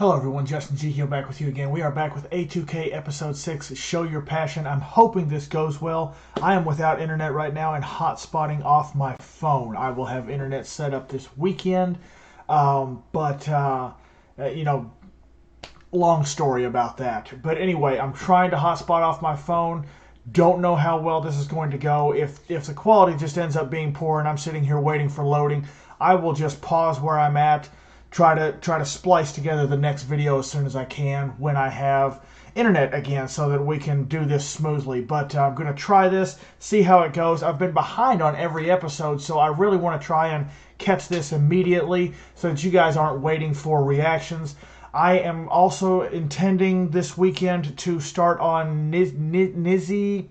Hello everyone, Justin G here back with you again. We are back with A2K episode 6, Show Your Passion. I'm hoping this goes well. I am without internet right now and hotspotting off my phone. I will have internet set up this weekend, long story about that. But anyway, I'm trying to hotspot off my phone. Don't know how well this is going to go. If the quality just ends up being poor and I'm sitting here waiting for loading, I will just pause where I'm at. Try to splice together the next video as soon as I can when I have internet again so that we can do this smoothly. But I'm going to try this, see how it goes. I've been behind on every episode, so I really want to try and catch this immediately so that you guys aren't waiting for reactions. I am also intending this weekend to start on Nizui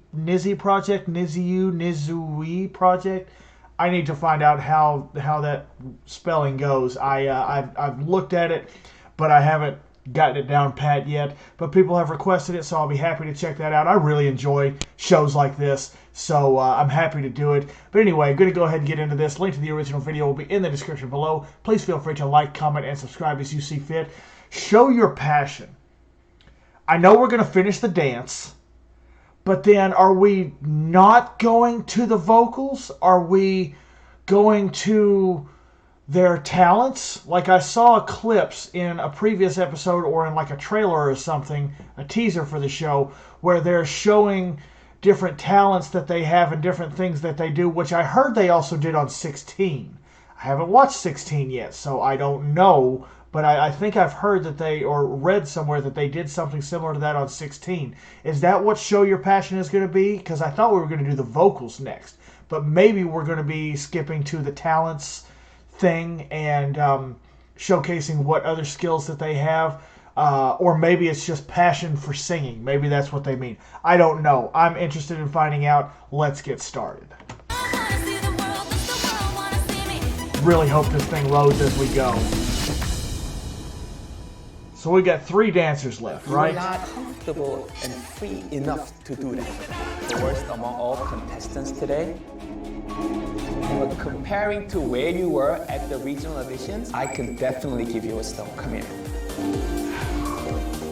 project. I need to find out how that spelling goes. I've looked at it, but I haven't gotten it down pat yet. But people have requested it, so I'll be happy to check that out. I really enjoy shows like this, so I'm happy to do it. But anyway, I'm going to go ahead and get into this. Link to the original video will be in the description below. Please feel free to like, comment, and subscribe as you see fit. Show your passion. I know we're going to finish the dance. But then, are we not going to the vocals? Are we going to their talents? Like I saw clips in a previous episode or in like a trailer or something, a teaser for the show, where they're showing different talents that they have and different things that they do, which I heard they also did on 16. I haven't watched 16 yet, so I don't know. But I think I've heard that or read somewhere that they did something similar to that on 16. Is that what Show Your Passion is going to be? Because I thought we were going to do the vocals next. But maybe we're going to be skipping to the talents thing and showcasing what other skills that they have. Or maybe it's just passion for singing. Maybe that's what they mean. I don't know. I'm interested in finding out. Let's get started. Really hope this thing loads as we go. So we got 3 dancers left, right? You're not comfortable and free enough to do that. The worst among all contestants today. But comparing to where you were at the regional auditions, I can definitely give you a stone. Come here.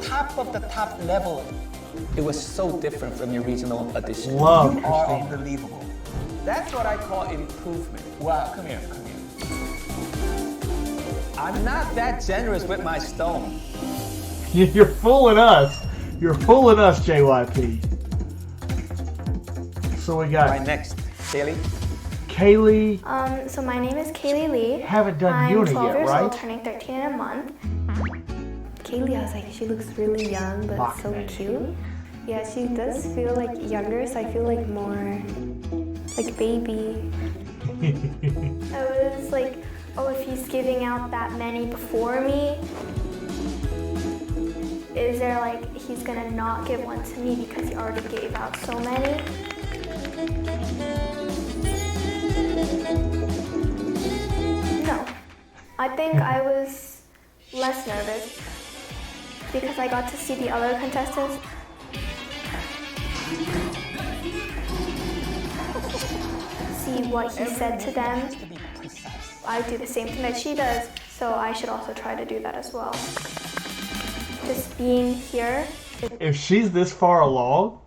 Top of the top level. It was so different from your regional audition. Love You are unbelievable. That's what I call improvement. Wow, come here, come here. I'm not that generous with my stone. You're fooling us. You're fooling us, JYP. So we got... Right next, Kaylee. Kaylee. So my name is Kaylee Lee. Haven't done I'm uni 12 yet, years right? old, turning 13 in a month. Kaylee, I was like, she looks really young, but so cute. Yeah, she does feel like younger, so I feel like more like baby. I was like, oh, if he's giving out that many before me, is there like he's gonna not give one to me because he already gave out so many? No. I think I was less nervous because I got to see the other contestants. See what he said to them. I do the same thing that she does, so I should also try to do that as well. Just being here. If she's this far along,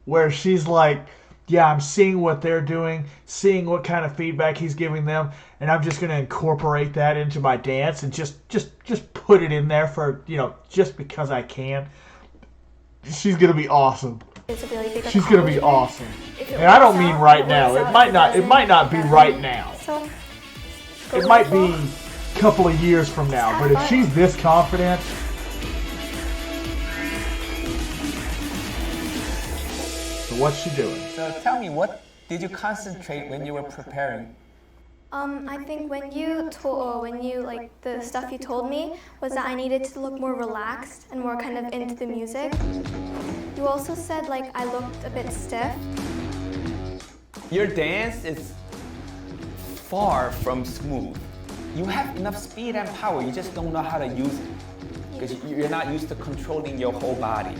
where she's like, yeah, I'm seeing what they're doing, seeing what kind of feedback he's giving them, and I'm just going to incorporate that into my dance and just put it in there for, just because I can. She's going to be awesome. It's a really big She's going to be awesome. And I don't mean right now. It might not be right now. So, it might be a couple of years from now, but if she's this confident... So what's she doing? So tell me, what did you concentrate when you were preparing? I think when you the stuff you told me was that I needed to look more relaxed and more kind of into the music. You also said like I looked a bit stiff. Your dance is far from smooth. You have enough speed and power, you just don't know how to use it. Because you're not used to controlling your whole body.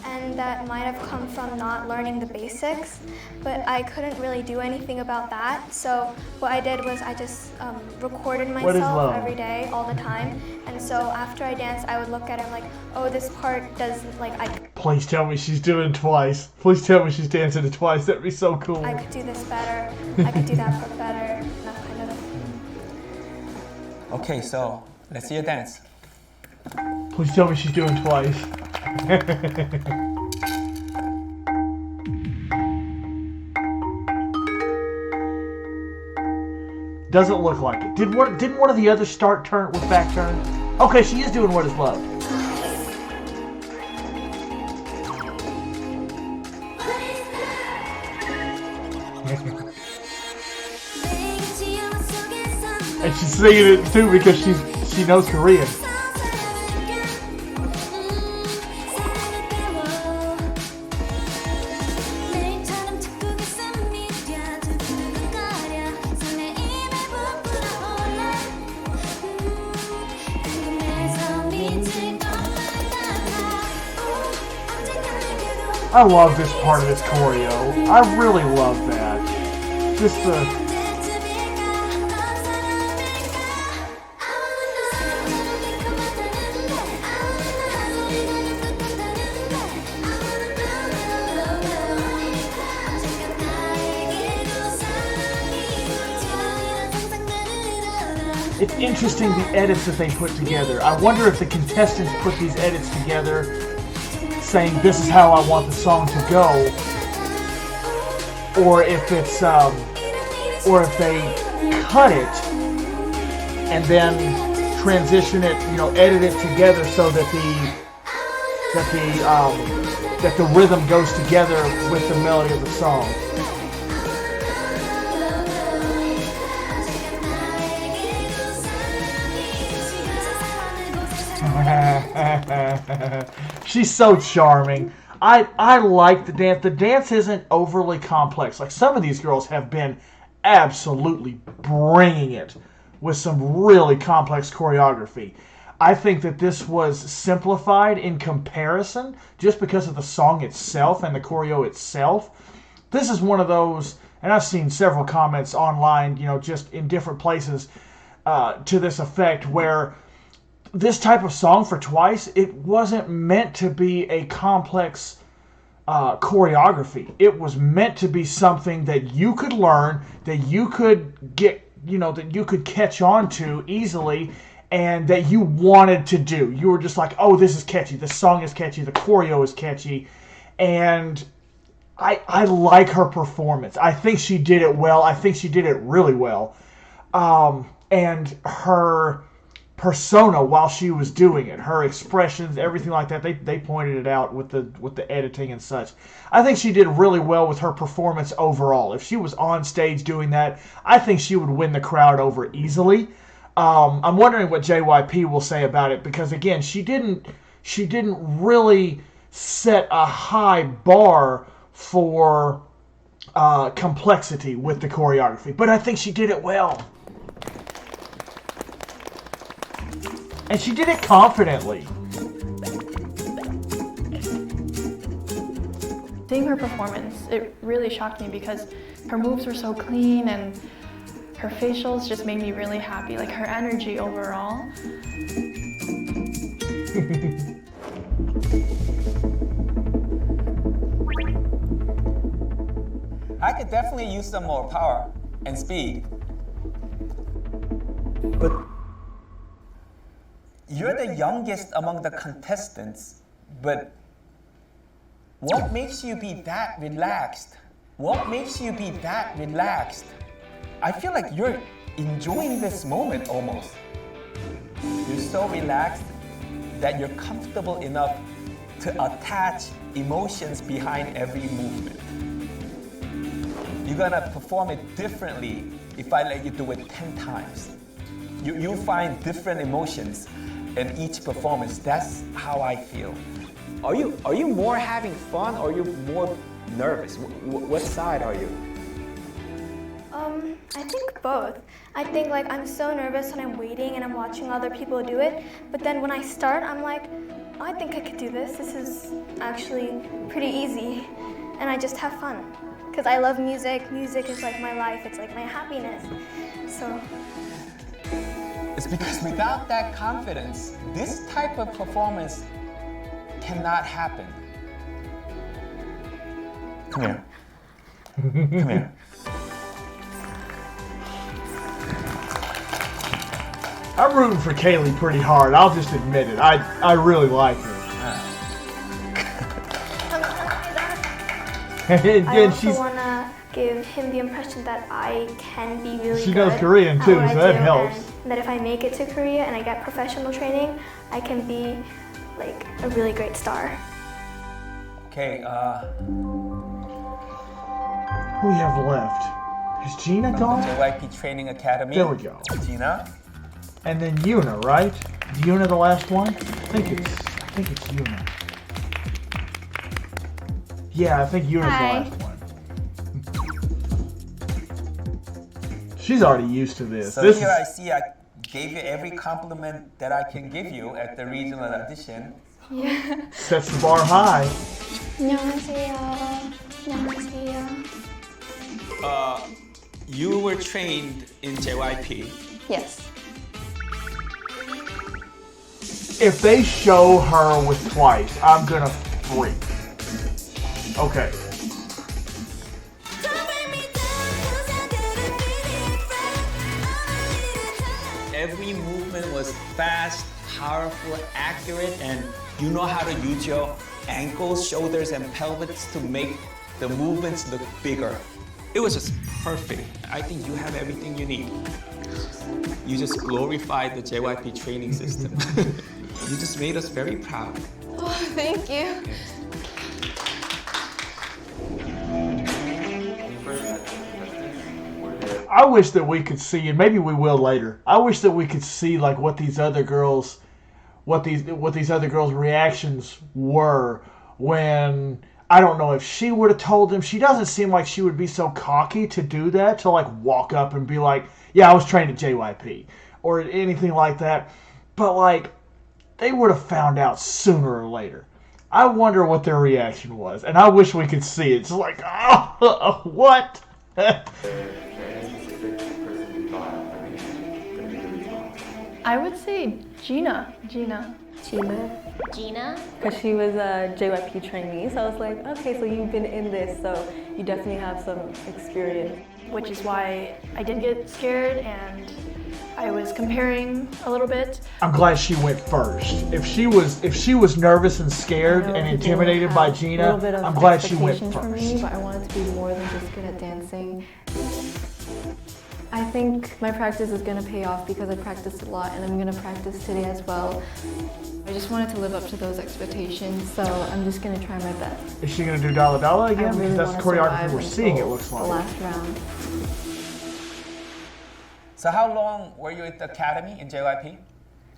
and that might have come from not learning the basics, but I couldn't really do anything about that. So what I did was I just recorded myself every day, all the time, and so after I danced, I would look at it like, oh, this part doesn't, like, Please tell me she's doing it twice. Please tell me she's dancing it twice. That'd be so cool. I could do this better, I could do that part better, that kind of. Okay, so let's see your dance. Please tell me she's doing twice. Doesn't look like it. Didn't one of the others start turn with back turn? Okay, she is doing What Is Love. And she's singing it too because she knows Korean. I love this part of this choreo. I really love that. Just the... It's interesting the edits that they put together. I wonder if the contestants put these edits together saying this is how I want the song to go, or if it's or if they cut it and then transition it, edit it together so that the rhythm goes together with the melody of the song. She's so charming. I like the dance. The dance isn't overly complex. Like some of these girls have been absolutely bringing it with some really complex choreography. I think that this was simplified in comparison just because of the song itself and the choreo itself. This is one of those, and I've seen several comments online, just in different places to this effect, where this type of song for Twice, it wasn't meant to be a complex choreography. It was meant to be something that you could learn, that you could get, that you could catch on to easily, and that you wanted to do. You were just like, oh, this is catchy. This song is catchy. The choreo is catchy. And I like her performance. I think she did it well. I think she did it really well. And her persona while she was doing it, her expressions, everything like that, they pointed it out with the editing and such. I think she did really well with her performance overall. If she was on stage doing that, I think she would win the crowd over easily. I'm wondering what JYP will say about it, because again, she didn't really set a high bar for complexity with the choreography, but I think she did it well. And she did it confidently. Seeing her performance, it really shocked me because her moves were so clean and her facials just made me really happy. Like her energy overall. I could definitely use some more power and speed. But you're the youngest among the contestants, but what makes you be that relaxed? What makes you be that relaxed? I feel like you're enjoying this moment almost. You're so relaxed that you're comfortable enough to attach emotions behind every movement. You're gonna perform it differently if I let you do it 10 times. You'll find different emotions in each performance. That's how I feel. Are you more having fun or are you more nervous? What side are you? I think both. I think like I'm so nervous when I'm waiting and I'm watching other people do it, but then when I start, I'm like, I think I could do this. This is actually pretty easy. And I just have fun. Because I love music. Music is like my life. It's like my happiness. So. It's because without that confidence, this type of performance cannot happen. Come here. Come here. I'm rooting for Kaylee pretty hard. I'll just admit it. I really like her. And I also she's want to give him the impression that I can be really good. she knows Korean at too, what so I that do, helps. And that if I make it to Korea and I get professional training, I can be like a really great star. Okay, who we have left? Is Gina gone? JYP Training Academy. There we go. Gina. And then Yuna, right? Is Yuna the last one? I think it's Yuna. Yeah, I think Yuna's Hi. the last one. She's already used to this. So This here is, I see I gave you every compliment that I can give you at the regional audition. Yeah. sets the bar high. 안녕하세요. 안녕하세요. You were trained in JYP. Yes. If they show her with Twice, I'm gonna freak. Okay. Every movement was fast, powerful, accurate, and you know how to use your ankles, shoulders, and pelvis to make the movements look bigger. It was just perfect. I think you have everything you need. You just glorified the JYP training system. You just made us very proud. Oh, thank you. I wish that we could see, and maybe we will later. I wish that we could see like what these other girls' reactions were when, I don't know if she would have told them. She doesn't seem like she would be so cocky to do that, to like walk up and be like, yeah, I was trained at JYP or anything like that. But like, they would have found out sooner or later. I wonder what their reaction was, and I wish we could see it. It's like, oh, what? I would say Gina. Gina. Gina? Because she was a JYP trainee, so I was like, okay, so you've been in this, so you definitely have some experience. Which is why I did get scared and I was comparing a little bit. I'm glad she went first. If she was nervous and scared and intimidated by Gina, I'm glad she went For first. me, but I wanted to be more than just good at dancing. I think my practice is going to pay off because I practiced a lot and I'm going to practice today as well. I just wanted to live up to those expectations, so I'm just going to try my best. Is she gonna do Dala Dala I again? really Because that's the wanna choreography survive we're seeing. It until looks the like. last round. So how long were you at the academy in JYP?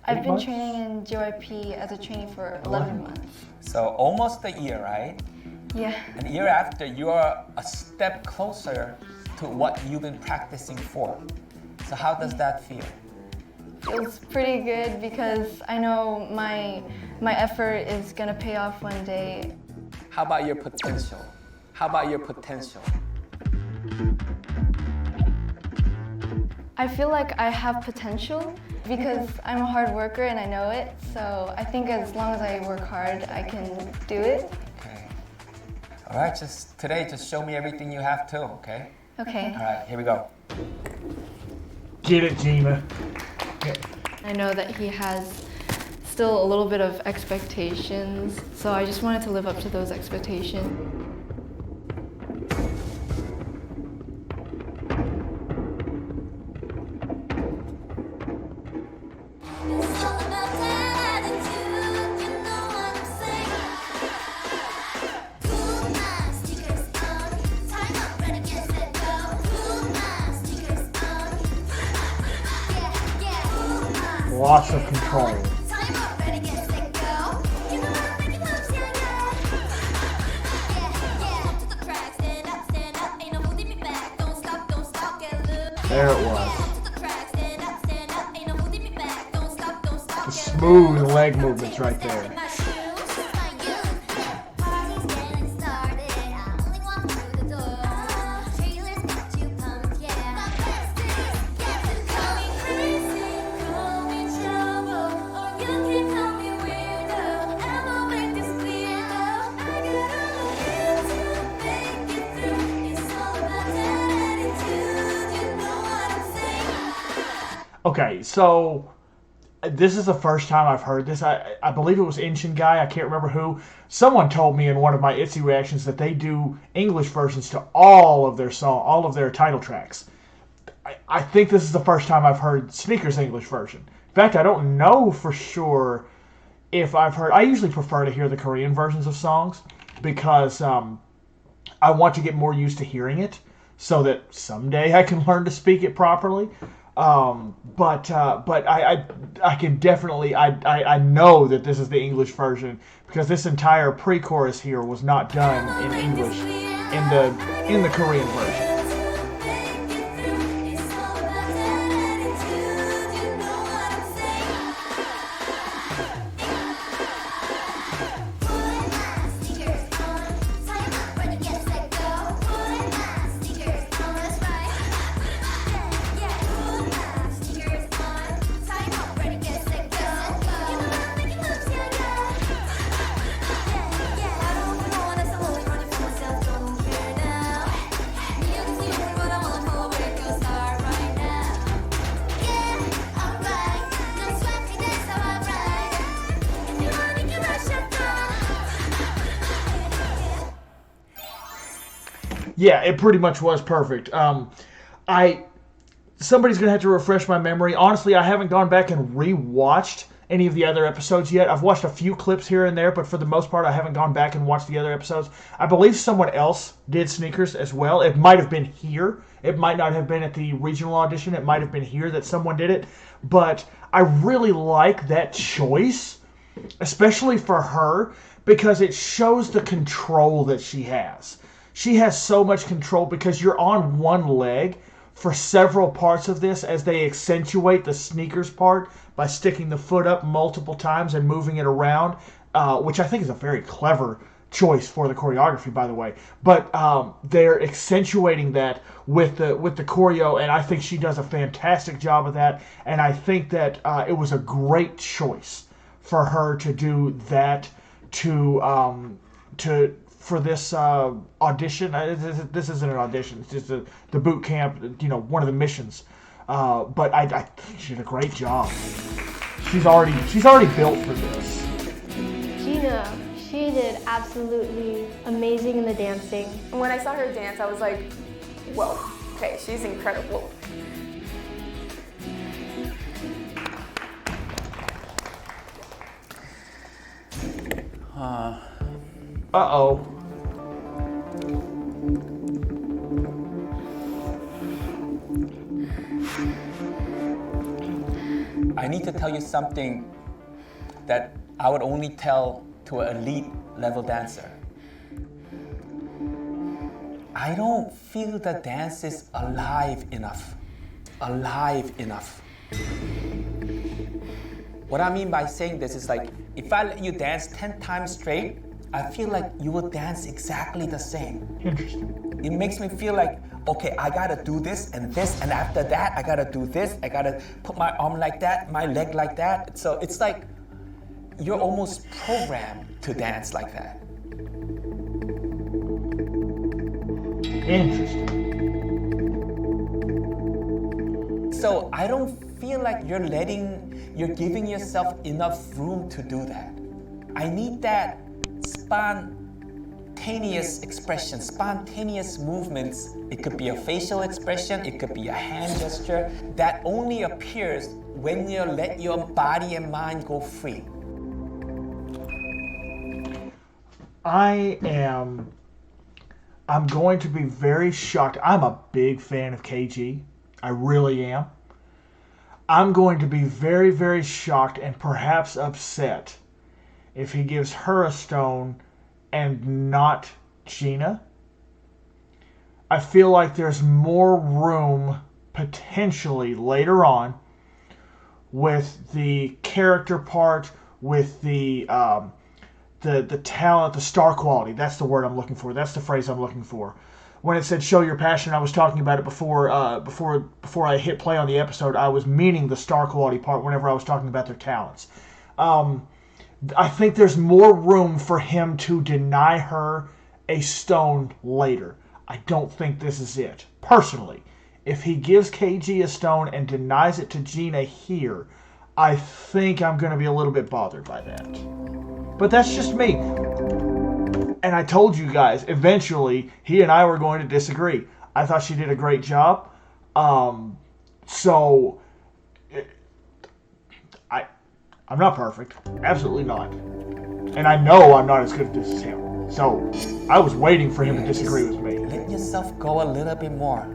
I've been months? training in JYP as a trainee for 11 months. So almost a year, right? Yeah. And a year after, you are a step closer to what you've been practicing for. So how does that feel? Feels pretty good because I know my effort is gonna pay off one day. How about your potential? How about your potential? I feel like I have potential because I'm a hard worker and I know it. So I think as long as I work hard, I can do it. Okay. All right, today, just show me everything you have too, okay? Okay. All right, here we go. Get it, Gina. I know that he has still a little bit of expectations, so I just wanted to live up to those expectations. Lots of control. There it was. The smooth leg movements right there. Okay, so this is the first time I've heard this. I believe it was Inshin Guy. I can't remember who. Someone told me in one of my Itsy reactions that they do English versions to all of their title tracks. I think this is the first time I've heard Sneaker's English version. In fact, I don't know for sure if I've heard. I usually prefer to hear the Korean versions of songs because I want to get more used to hearing it, so that someday I can learn to speak it properly. But I can definitely I know that this is the English version because this entire pre-chorus here was not done in English in the Korean version. Yeah, it pretty much was perfect. Somebody's gonna have to refresh my memory. Honestly, I haven't gone back and rewatched any of the other episodes yet. I've watched a few clips here and there, but for the most part, I haven't gone back and watched the other episodes. I believe someone else did Sneakers as well. It might have been here. It might not have been at the regional audition. It might have been here that someone did it. But I really like that choice, especially for her, because it shows the control that she has. She has so much control because you're on one leg for several parts of this as they accentuate the Sneakers part by sticking the foot up multiple times and moving it around, which I think is a very clever choice for the choreography, by the way. But they're accentuating that with the choreo, and I think she does a fantastic job of that. And I think that it was a great choice for her to do that for this audition. This isn't an audition. It's just the boot camp, one of the missions. But I think she did a great job. She's already built for this. Gina, she did absolutely amazing in the dancing. And when I saw her dance, I was like, whoa, okay, she's incredible. Uh-oh. I need to tell you something that I would only tell to an elite level dancer. I don't feel the dance is alive enough. Alive enough. What I mean by saying this is like, if I let you dance 10 times straight, I feel like you will dance exactly the same. Interesting. It makes me feel like, okay, I gotta do this, and after that, I gotta do this, I gotta put my arm like that, my leg like that. So it's like, you're almost programmed to dance like that. Interesting. So I don't feel like you're giving yourself enough room to do that. I need that spontaneous expression, spontaneous movements. It could be a facial expression, it could be a hand gesture that only appears when you let your body and mind go free. I'm going to be very shocked. I'm a big fan of KG. I really am. I'm going to be very, very shocked and perhaps upset if he gives her a stone and not Gina. I feel like there's more room potentially later on with the character part, with the talent, the star quality. That's the word I'm looking for. That's the phrase I'm looking for. When it said show your passion, I was talking about it before I hit play on the episode. I was meaning the star quality part whenever I was talking about their talents. I think there's more room for him to deny her a stone later. I don't think this is it. Personally, If he gives KG a stone and denies it to Gina here, I think I'm going to be a little bit bothered by that. But that's just me. And I told you guys, eventually, he and I were going to disagree. I thought she did a great job. So, I'm not perfect. Absolutely not. And I know I'm not as good at this as him. So, I was waiting for him to disagree with me. Let yourself go a little bit more.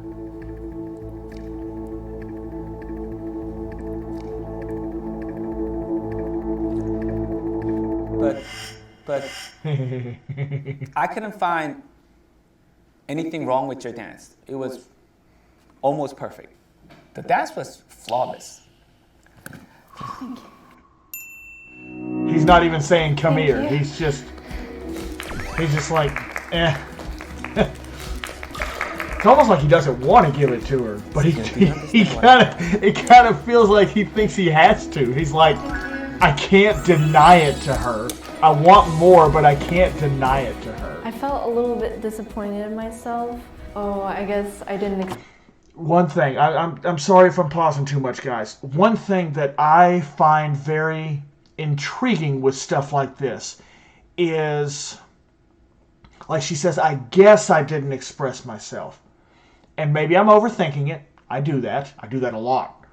But I couldn't find anything wrong with your dance. It was almost perfect. The dance was flawless. He's not even saying come here. He's just like, eh. It's almost like he doesn't want to give it to her, but it kind of feels like he thinks he has to. He's like, I can't deny it to her. I want more, but I can't deny it to her. I felt a little bit disappointed in myself. Oh, I guess I didn't. One thing, I'm sorry if I'm pausing too much, guys. One thing that I find very intriguing with stuff like this is, like she says, I guess I didn't express myself. And maybe I'm overthinking it. I do that. I do that a lot.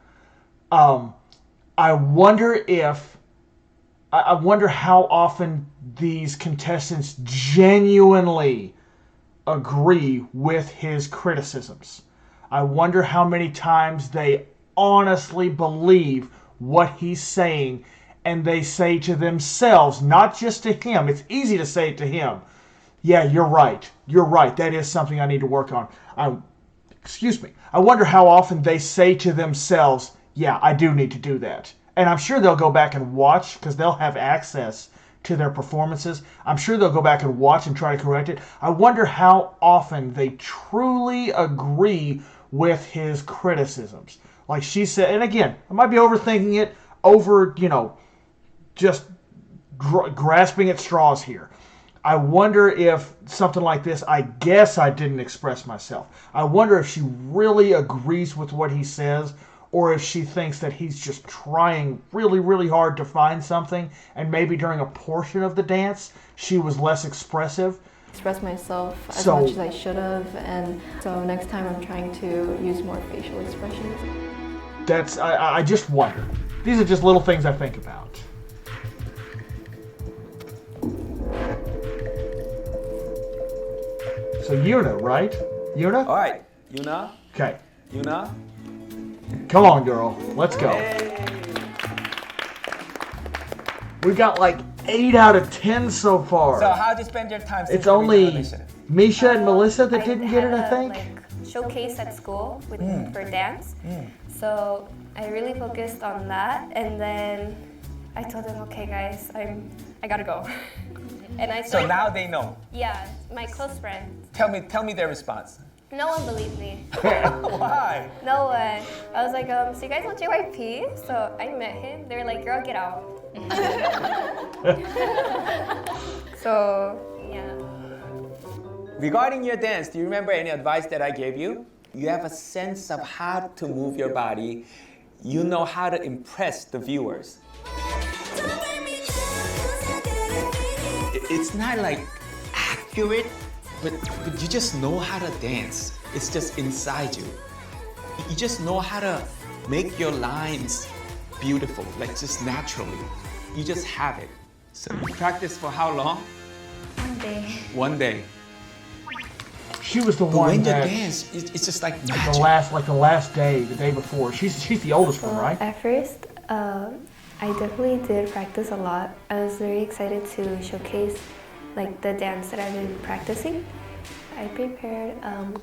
I wonder how often these contestants genuinely agree with his criticisms. I wonder how many times they honestly believe what he's saying, and they say to themselves, not just to him. It's easy to say it to him. Yeah, you're right. You're right. That is something I need to work on. I wonder how often they say to themselves, yeah, I do need to do that. And I'm sure they'll go back and watch, because they'll have access to their performances. I'm sure they'll go back and watch and try to correct it. I wonder how often they truly agree with his criticisms. Like she said, and again, I might be overthinking it, just grasping at straws here. I wonder if something like this, I guess I didn't express myself. I wonder if she really agrees with what he says, or if she thinks that he's just trying really, really hard to find something, and maybe during a portion of the dance, she was less expressive. Express myself as much as I should have, and so next time I'm trying to use more facial expressions. I just wonder. These are just little things I think about. So Yuna, right? Yuna? All right, Yuna. Okay. Yuna. Come on, girl. Let's go. We got like 8 out of 10 so far. So how'd you spend your time? It's only Misha and Melissa that didn't get it, I think. Showcase at school for dance. So I really focused on that, and then I told them, okay, guys, I gotta go. And I so now they know. Yeah, my close friends. Tell me their response. No one believed me. Why? No one. I was like, so you guys want JYP? So I met him. They were like, girl, get out. So, yeah. Regarding your dance, do you remember any advice that I gave you? You have a sense of how to move your body. You know how to impress the viewers. It's not like accurate, but you just know how to dance. It's just inside you. You just know how to make your lines beautiful, like just naturally. You just have it. So you practice for how long? 1 day. 1 day. She was the But one when that you dance, it's just like magic. the last day, the day before. She's the oldest one, right? At first, I definitely did practice a lot. I was very excited to showcase like the dance that I've been practicing. I prepared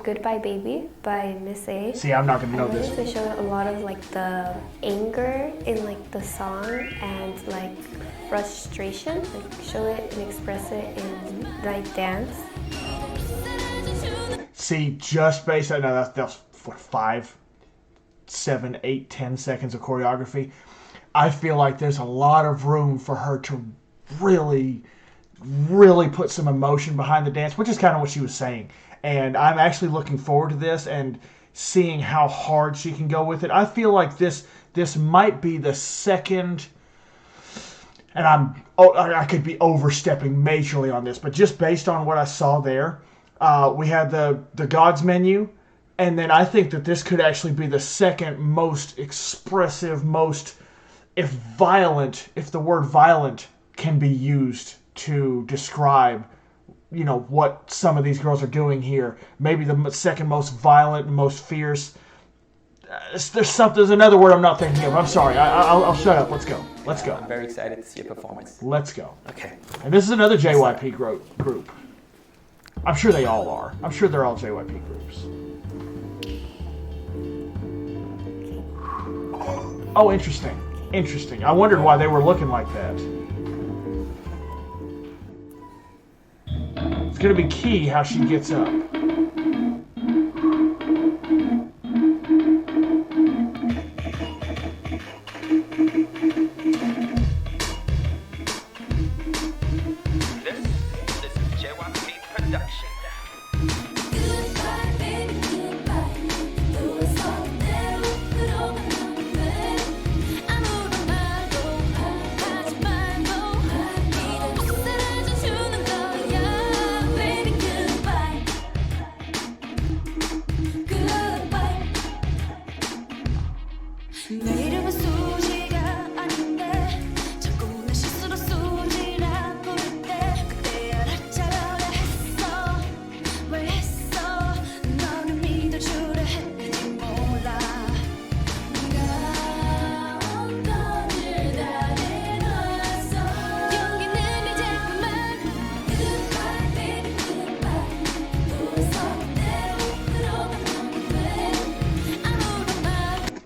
Goodbye Baby by Miss A. See, I'm not gonna know I this. wanted to show a lot of like the anger in like the song and like frustration, like show it and express it in like dance. See, just based on that's what 5, 7, 8, 10 seconds of choreography. I feel like there's a lot of room for her to really put some emotion behind the dance, which is kind of what she was saying. And I'm actually looking forward to this. And seeing how hard she can go with it. I feel like this might be the second, and I could be overstepping majorly on this, but just based on what I saw there, we had the Gods menu, and then I think that this could actually be the second most expressive, most, if the word violent can be used to describe, what some of these girls are doing here. Maybe the second most violent and most fierce. There's another word I'm not thinking of. I'm sorry. I'll shut up. Let's go. I'm very excited to see your performance. Let's go. Okay. And this is another JYP group. I'm sure they all are. I'm sure they're all JYP groups. Oh, interesting. I wondered why they were looking like that. It's going to be key how she gets up. This is JYP production.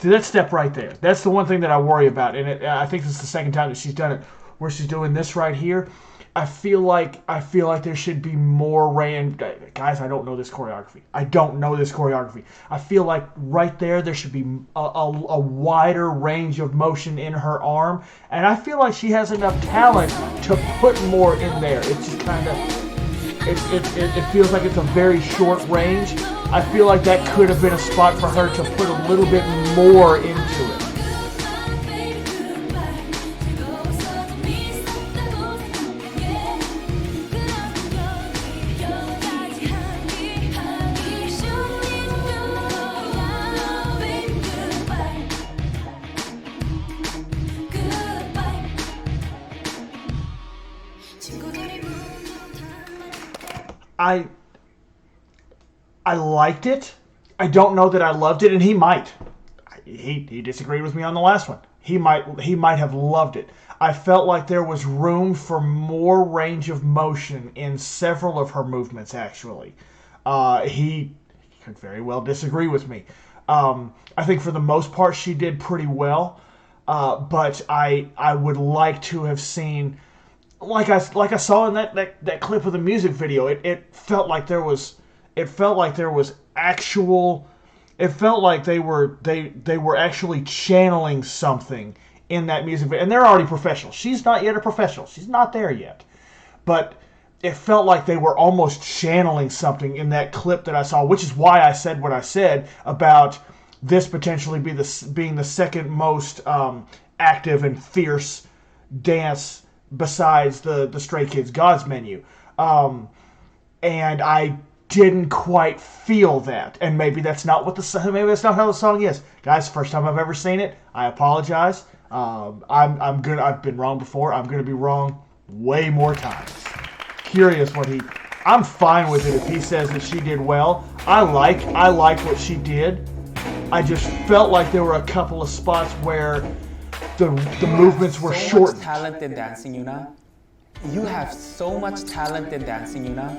That step right there. That's the one thing that I worry about, and I think this is the second time that she's done it, where she's doing this right here. I feel like there should be more guys, I don't know this choreography. I feel like right there should be a wider range of motion in her arm, and I feel like she has enough talent to put more in there. It's just kind of, it feels like it's a very short range. I feel like that could have been a spot for her to put a little bit more into it. I liked it. I don't know that I loved it, and he might. He disagreed with me on the last one. He might have loved it. I felt like there was room for more range of motion in several of her movements, actually. He could very well disagree with me. I think for the most part she did pretty well, but I would like to have seen, like I saw in that clip of the music video, it felt like there was actual. It felt like they were actually channeling something in that music video, and they're already professional. She's not yet a professional. She's not there yet, but it felt like they were almost channeling something in that clip that I saw, which is why I said what I said about this potentially being the second most active and fierce dance besides the Stray Kids Gods menu, and I didn't quite feel that, and maybe that's not how the song is, guys. First time I've ever seen it. I apologize. I've been wrong before. I'm gonna be wrong way more times. Curious what I'm fine with it if he says that she did well. I like what she did. I just felt like there were a couple of spots where the movements were short. So much talent in dancing, Yuna. You have so much talent in dancing, Yuna.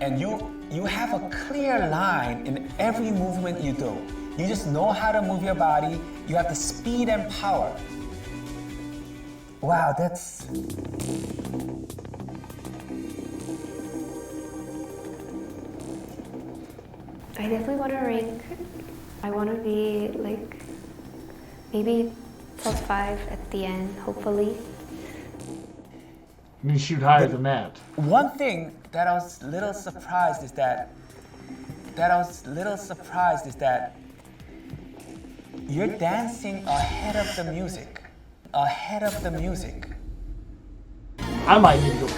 And you have a clear line in every movement you do. You just know how to move your body. You have the speed and power. Wow, that's... I definitely want to rank. I want to be like maybe top 5 at the end, hopefully. You shoot higher than that. One thing that I was a little surprised is that that I was a little surprised is that you're dancing ahead of the music. Ahead of the music. I might need to go.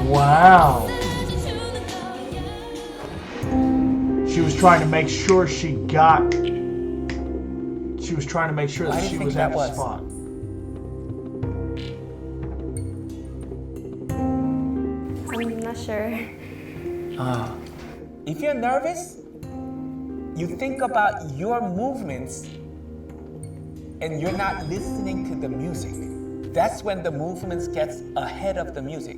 Wow. She was trying to make sure she got. She was trying to make sure that she was at the spot. I'm not sure. If you're nervous, you think about your movements and you're not listening to the music. That's when the movements gets ahead of the music.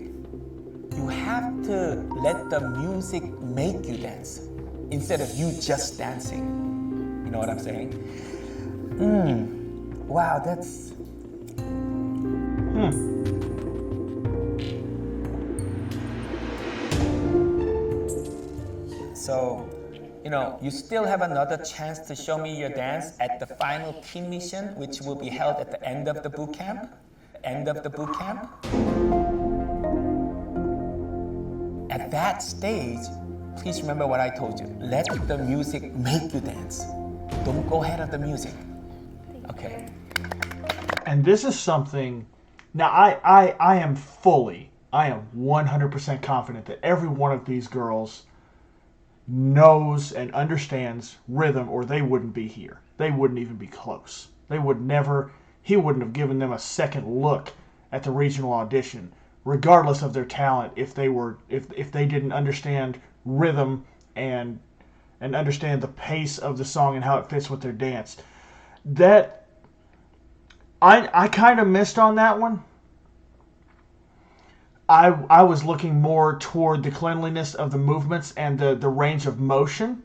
You have to let the music make you dance instead of you just dancing. You know what I'm saying? Wow, that's... So, you know, you still have another chance to show me your dance at the final team mission, which will be held at the end of the boot camp. End of the boot camp. At that stage, please remember what I told you. Let the music make you dance. Don't go ahead of the music. Okay. And this is something. Now, I am 100% confident that every one of these girls knows and understands rhythm, or they wouldn't be here. They wouldn't even be close. They would never. He wouldn't have given them a second look at the regional audition, regardless of their talent, if they didn't understand rhythm and understand the pace of the song and how it fits with their dance. That I kind of missed on that one. I was looking more toward the cleanliness of the movements and the range of motion,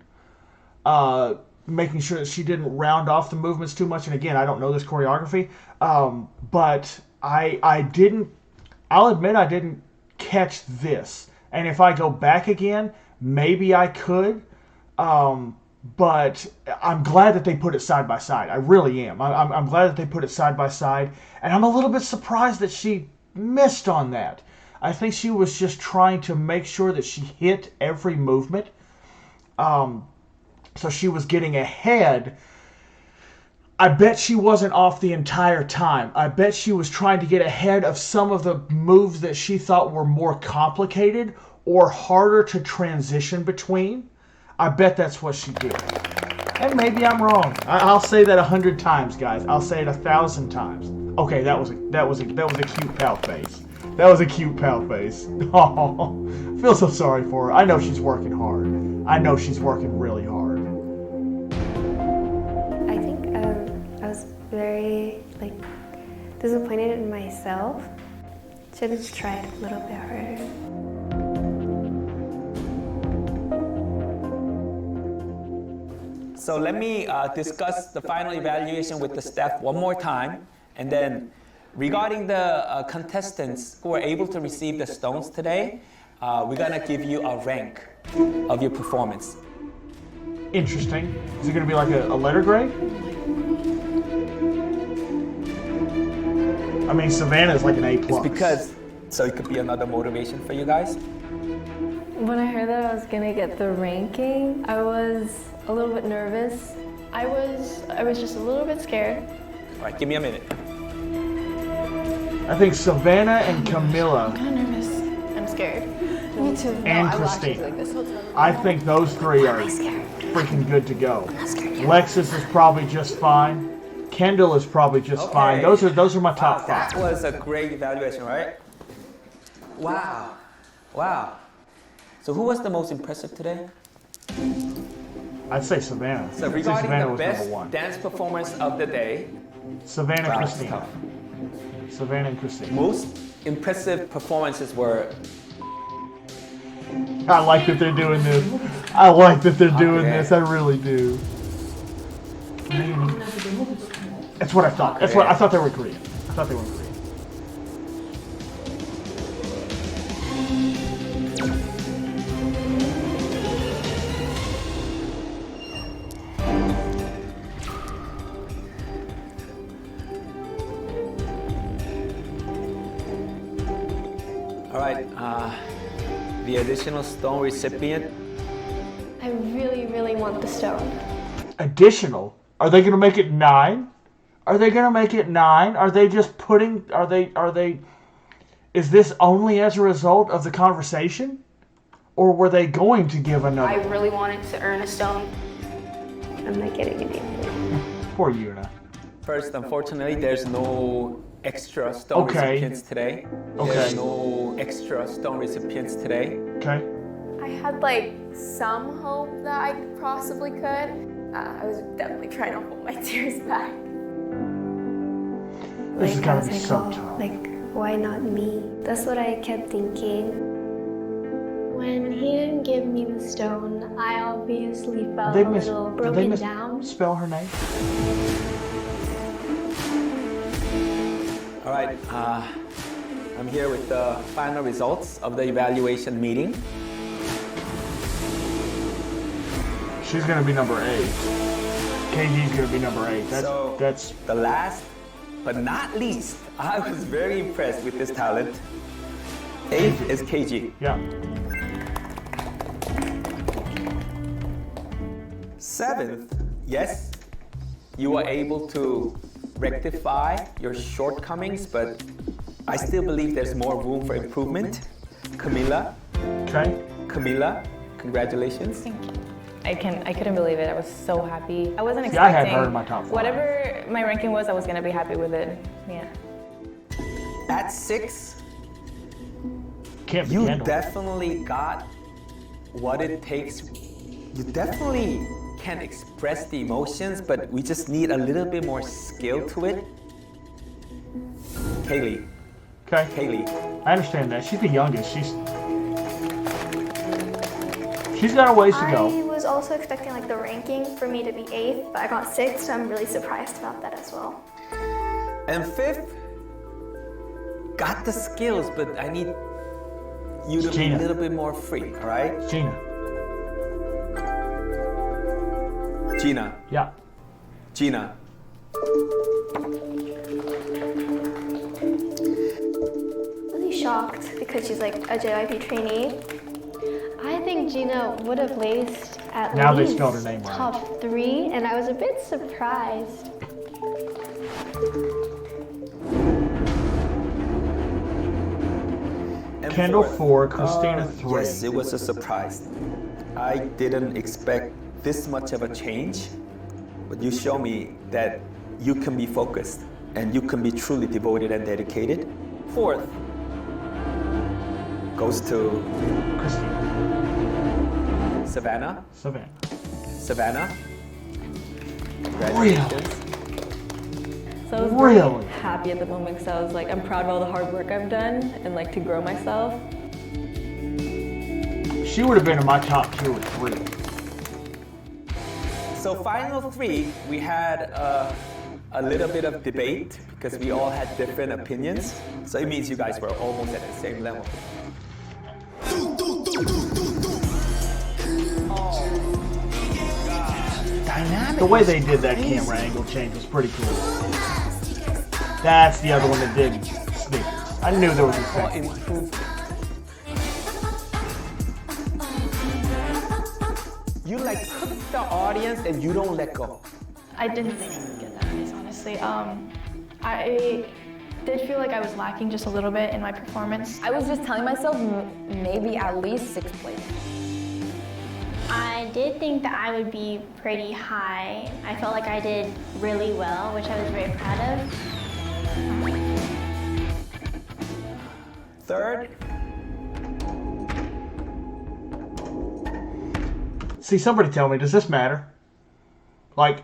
making sure that she didn't round off the movements too much. And again, I don't know this choreography, but I didn't. I'll admit I didn't catch this. And if I go back again, maybe I could. But I'm glad that they put it side by side. I really am. I'm glad that they put it side by side. And I'm a little bit surprised that she missed on that. I think she was just trying to make sure that she hit every movement. So she was getting ahead. I bet she wasn't off the entire time. I bet she was trying to get ahead of some of the moves that she thought were more complicated or harder to transition between. I bet that's what she did. And maybe I'm wrong. I'll say that 100 times, guys. I'll say it 1,000 times. Okay, that was a cute pal face. That was a cute pal face. Oh, I feel so sorry for her. I know she's working hard. I know she's working really hard. I think I was very disappointed in myself. Should have tried a little bit harder. So let me discuss the final evaluation with the staff one more time, and then regarding the contestants who were able to receive the stones today, we're gonna give you a rank of your performance. Interesting. Is it gonna be like a letter grade? I mean, Savannah is like an A+. It's because, so it could be another motivation for you guys. When I heard that I was gonna get the ranking, I was a little bit nervous. I was just a little bit scared. All right, give me a minute. I think Savannah and Camilla I'm kind of nervous. I'm scared. Me too. and Christina. I think those three are freaking good to go. Lexus is probably just fine. Kendall is probably just fine. Those are my top That five. was a great evaluation, right? Wow. Wow. So who was the most impressive today? I'd say Savannah. So I'd say regarding Savannah the was best number one. dance performance of the day, Savannah, wow, it's Christina. tough. Savannah and Christina. Most impressive performances were... I like that they're doing this. I like that they're doing this. I really do. That's what I thought. That's what I thought they were Korean. I thought they were Korean. right, the additional stone recipient. I really, really want the stone. Additional? Are they gonna make it 9? Are they gonna make it 9? Are they just putting? Are they? Is this only as a result of the conversation, or were they going to give another? I really wanted to earn a stone. I'm not getting it either. Poor Yuna. First, unfortunately, there's no extra stone Okay. recipients today. Okay. There's no extra stone recipients today. Okay. I had like some hope that I possibly could. I was definitely trying to hold my tears back. This is I gonna was be like, so oh, tough. like, why not me? That's what I kept thinking. When he didn't give me the stone, I obviously felt a little broken down. Spell her name? All right, I'm here with the final results of the evaluation meeting. She's gonna be number 8. KG's gonna be number 8. That's The last but not least, I was very impressed with this talent. 8th is KG. yeah. 7th, yes, you were able to rectify your shortcomings, but I still believe there's more room for improvement. Camila, congratulations. Thank you. I couldn't believe it. I was so happy. I wasn't See, I expecting. had her in my top 5. Whatever my ranking was, I was gonna be happy with it. Yeah. At 6, Can't be you handled. definitely got what it takes. You definitely can express the emotions, but we just need a little bit more skill to it. Kaylee, Okay. Kaylee, I understand that. She's the youngest. She's got a ways to go. I was also expecting like the ranking for me to be 8th, but I got 6th, so I'm really surprised about that as well. and 5th, got the skills, but I need you to be Gina. a little bit more free, all right? Gina. Gina, Yeah. Gina, Really shocked because she's like a JYP trainee. I think Gina would have placed at Now they least spelled her name right. top 3, and I was a bit surprised. and Kendall 4th. 4, Christina 3. Yes, it was a surprise. I didn't expect this much of a change, but you show me that you can be focused and you can be truly devoted and dedicated. 4th goes to Christina. Savannah. Savannah. Savannah. Congratulations. So I was Really? very happy at the moment because I was like, I'm proud of all the hard work I've done and like to grow myself. She would have been in my top 2 or 3. So final 3, we had a little bit of debate because we all had different opinions. So it means you guys were almost at the same level. Dynamic. The way they did that camera angle change was pretty cool. That's the other one that did Snickers. I knew there was a second one. Improvement. You like hook the audience and you don't let go. I didn't think I would get that nice, honestly. I did feel like I was lacking just a little bit in my performance. I was just telling myself maybe at least 6th place. I did think that I would be pretty high. I felt like I did really well, which I was very proud of. 3rd, See, somebody tell me, does this matter? Like,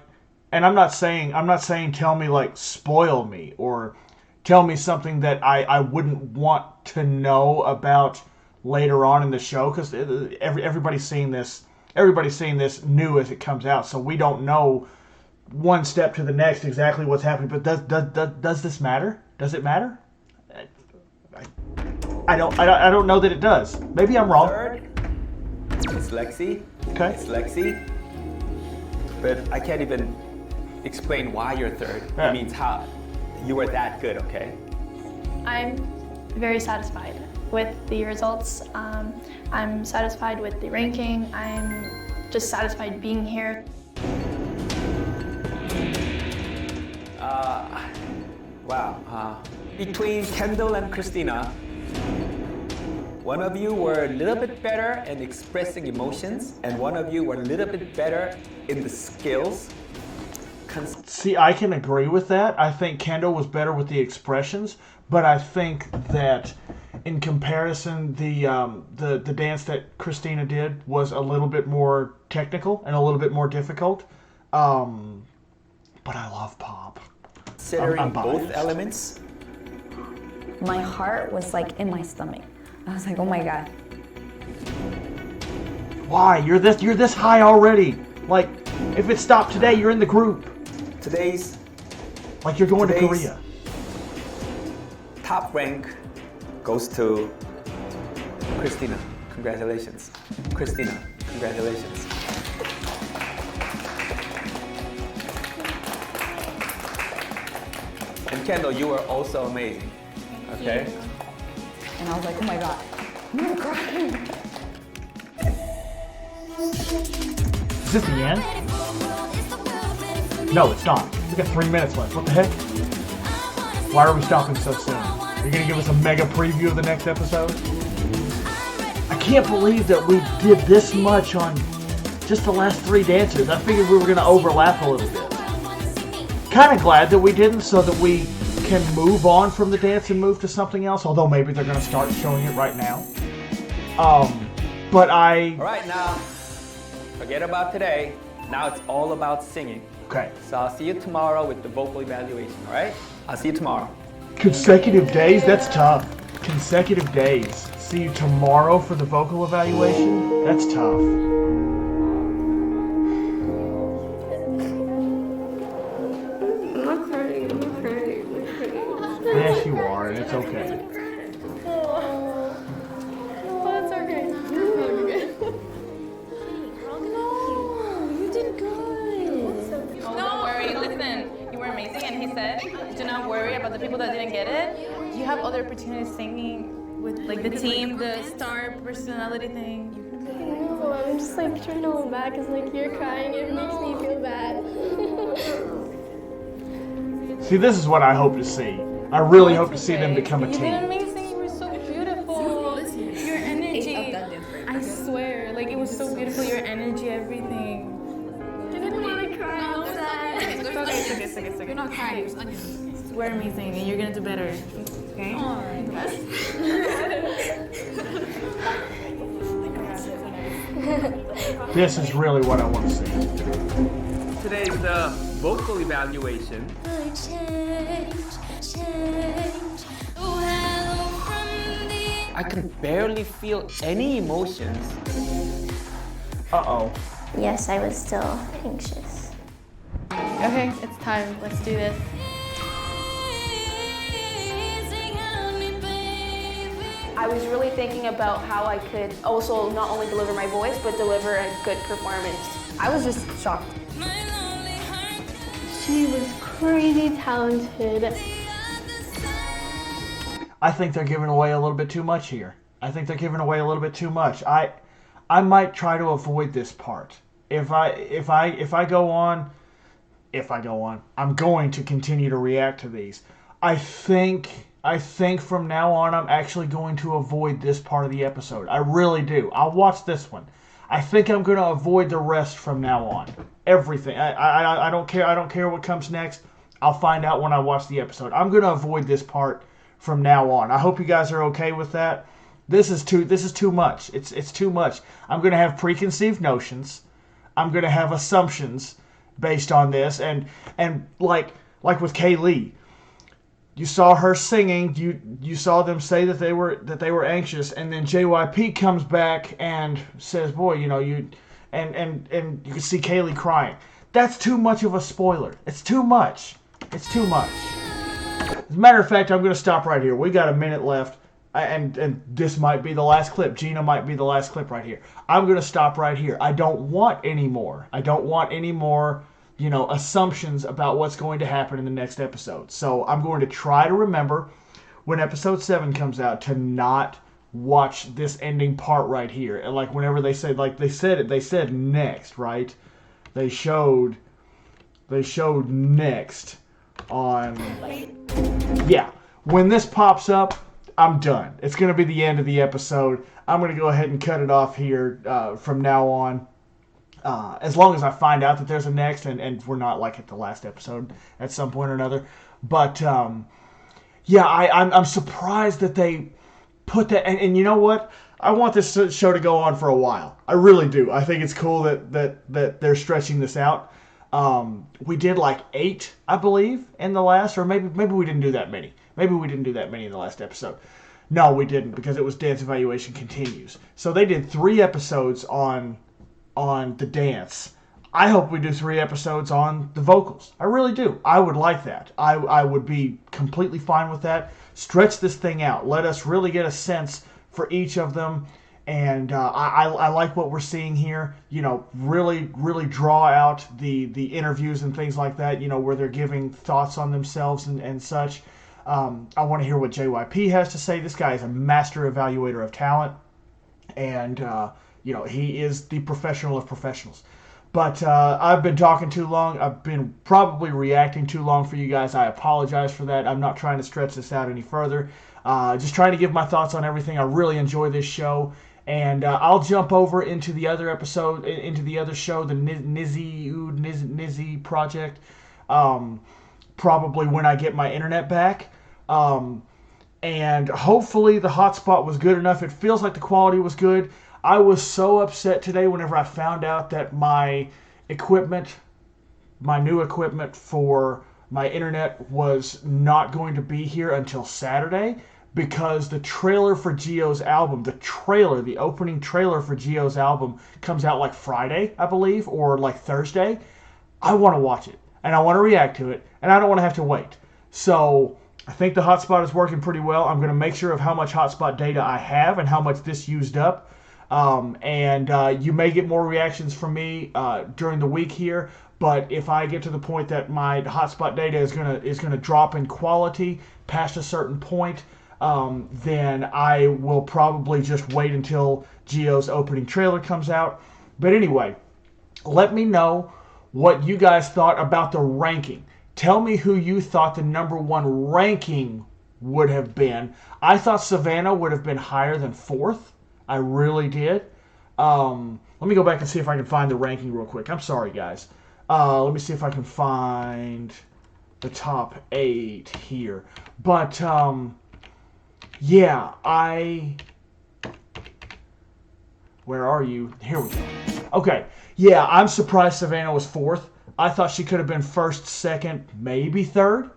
and I'm not saying tell me like spoil me or tell me something that I wouldn't want to know about later on in the show, because everybody's seeing this new as it comes out, so we don't know one step to the next exactly what's happening. But does this matter? Does it matter? I don't know that it does. Maybe I'm wrong. 3rd is Lexi. Okay. It's Lexi. But I can't even explain why you're 3rd. Yeah. It means how you were that good, okay? I'm very satisfied. with the results. I'm satisfied with the ranking. I'm just satisfied being here. Wow. Between Kendall and Christina, one of you were a little bit better in expressing emotions, and one of you were a little bit better in the skills. See, I can agree with that. I think Kendall was better with the expressions, but I think that in comparison, the dance that Christina did was a little bit more technical and a little bit more difficult. But I love pop. Considering both elements, my heart was like in my stomach. I was like, oh my God. Why? You're this high already. Like, if it stopped today, you're in the group. Like you're going to Korea. Top rank goes to Christina. Congratulations. Christina, congratulations. And Kendall, you were also amazing. Okay? And I was like, oh my God, I'm gonna cry. Is this the end? No, it's not. We got 3 minutes left. What the heck? Why are we stopping so soon? Are you gonna give us a mega preview of the next episode? I can't believe that we did this much on just the last 3 dancers. I figured we were gonna overlap a little bit. Kind of glad that we didn't, so that we can move on from the dance and move to something else. Although maybe they're gonna start showing it right now. But I. All right, now forget about today. Now it's all about singing. Okay. So I'll see you tomorrow with the vocal evaluation. All right? I'll see you tomorrow. Consecutive days? That's tough. Consecutive days. See you tomorrow for the vocal evaluation? That's tough. Yes, you are, and it's okay. That's okay. You did good. Oh, don't worry. Listen, you were amazing, and he said, do not worry about the people that didn't get it. You have other opportunities singing with like the team, the star personality thing. No, I'm just like trying to hold back because like you're crying. It makes me feel bad. See, this is what I hope to see. I really hope to see them become a You did team. amazing. You were so beautiful. Your energy. I swear, like it was so beautiful. Your energy, everything. I didn't want to cry. I'm sad. It's okay. You're not crying. We're amazing, and you're gonna do better. Okay? This is really what I want to see. Today's the vocal evaluation. I can barely feel any emotions. Uh-oh. Yes, I was still anxious. Okay, it's time. Let's do this. I was really thinking about how I could also not only deliver my voice, but deliver a good performance. I was just shocked. She was crazy talented. I think they're giving away a little bit too much here. I think they're giving away a little bit too much. I might try to avoid this part. If I go on, I'm going to continue to react to these. I think from now on I'm actually going to avoid this part of the episode. I really do. I'll watch this one. I think I'm going to avoid the rest from now on. Everything. I don't care. I don't care what comes next. I'll find out when I watch the episode. I'm going to avoid this part from now on. I hope you guys are okay with that. This is too much. It's too much. I'm going to have preconceived notions. I'm going to have assumptions based on this, and like with Kaylee, you saw her singing. You saw them say that they were anxious, and then JYP comes back and says, "Boy, you," and you can see Kaylee crying. That's too much of a spoiler. It's too much. It's too much. As a matter of fact, I'm going to stop right here. We got a minute left, and this might be the last clip. Gina might be the last clip right here. I'm going to stop right here. I don't want any more. I don't want any more, assumptions about what's going to happen in the next episode. So I'm going to try to remember when episode 7 comes out to not watch this ending part right here. And like whenever they said next, right? They showed next on, yeah. When this pops up, I'm done. It's going to be the end of the episode. I'm going to go ahead and cut it off here from now on. As long as I find out that there's a next, and we're not like at the last episode at some point or another. But, yeah, I'm surprised that they put that. And you know what? I want this show to go on for a while. I really do. I think it's cool that they're stretching this out. We did like 8, I believe, in the last, or maybe we didn't do that many. Maybe we didn't do that many in the last episode. No, we didn't, because it was Dance Evaluation Continues. So they did 3 episodes on the dance. I hope we do 3 episodes on the vocals. I really do. I would like that. I would be completely fine with that. Stretch this thing out. Let us really get a sense for each of them. And I like what we're seeing here. You know, really draw out the interviews and things like that, you know, where they're giving thoughts on themselves and such. I want to hear what JYP has to say. This guy is a master evaluator of talent. And, you know, he is the professional of professionals. But I've been talking too long. I've been probably reacting too long for you guys. I apologize for that. I'm not trying to stretch this out any further. Just trying to give my thoughts on everything. I really enjoy this show. And I'll jump over into the other episode, into the other show, the Nizzy project, probably when I get my internet back. And hopefully the hotspot was good enough. It feels like the quality was good. I was so upset today whenever I found out that my new equipment for my internet was not going to be here until Saturday, because the trailer for Gio's album, the opening trailer for Gio's album comes out like Friday, I believe, or like Thursday. I want to watch it, and I want to react to it, and I don't want to have to wait. So I think the hotspot is working pretty well. I'm going to make sure of how much hotspot data I have and how much this used up. You may get more reactions from me during the week here, but if I get to the point that my hotspot data is gonna drop in quality past a certain point, then I will probably just wait until Gio's opening trailer comes out. But anyway, let me know what you guys thought about the ranking. Tell me who you thought the number 1 ranking would have been. I thought Savannah would have been higher than 4th. I really did. Let me go back and see if I can find the ranking real quick. I'm sorry, guys. Let me see if I can find the top 8 here. But, yeah, where are you? Here we go. Okay, yeah, I'm surprised Savannah was 4th. I thought she could have been 1st, 2nd, maybe 3rd.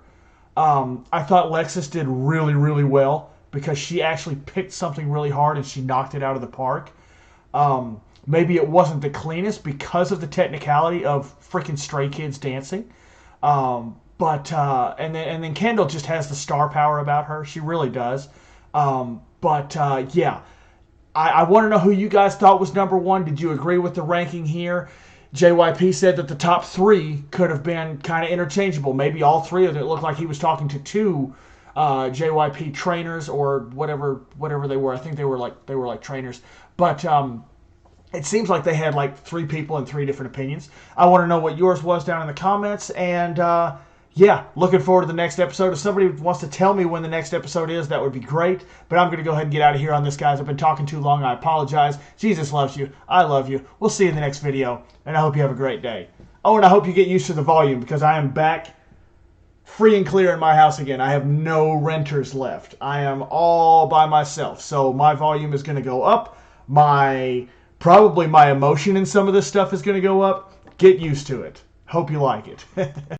I thought Lexus did really well, because she actually picked something really hard and she knocked it out of the park. Maybe it wasn't the cleanest because of the technicality of freaking Stray Kids dancing. And then Kendall just has the star power about her. She really does. Yeah. I want to know who you guys thought was number 1. Did you agree with the ranking here? JYP said that the top 3 could have been kind of interchangeable. Maybe all 3 of them. It looked like he was talking to 2 JYP trainers or whatever they were. I think they were like trainers. But it seems like they had like 3 people and 3 different opinions. I want to know what yours was down in the comments. And yeah, looking forward to the next episode. If somebody wants to tell me when the next episode is, that would be great. But I'm going to go ahead and get out of here on this, guys. I've been talking too long. I apologize. Jesus loves you. I love you. We'll see you in the next video. And I hope you have a great day. Oh, and I hope you get used to the volume, because I am back free and clear in my house again. I have no renters left. I am all by myself. So my volume is going to go up. Probably my emotion in some of this stuff is going to go up. Get used to it. Hope you like it.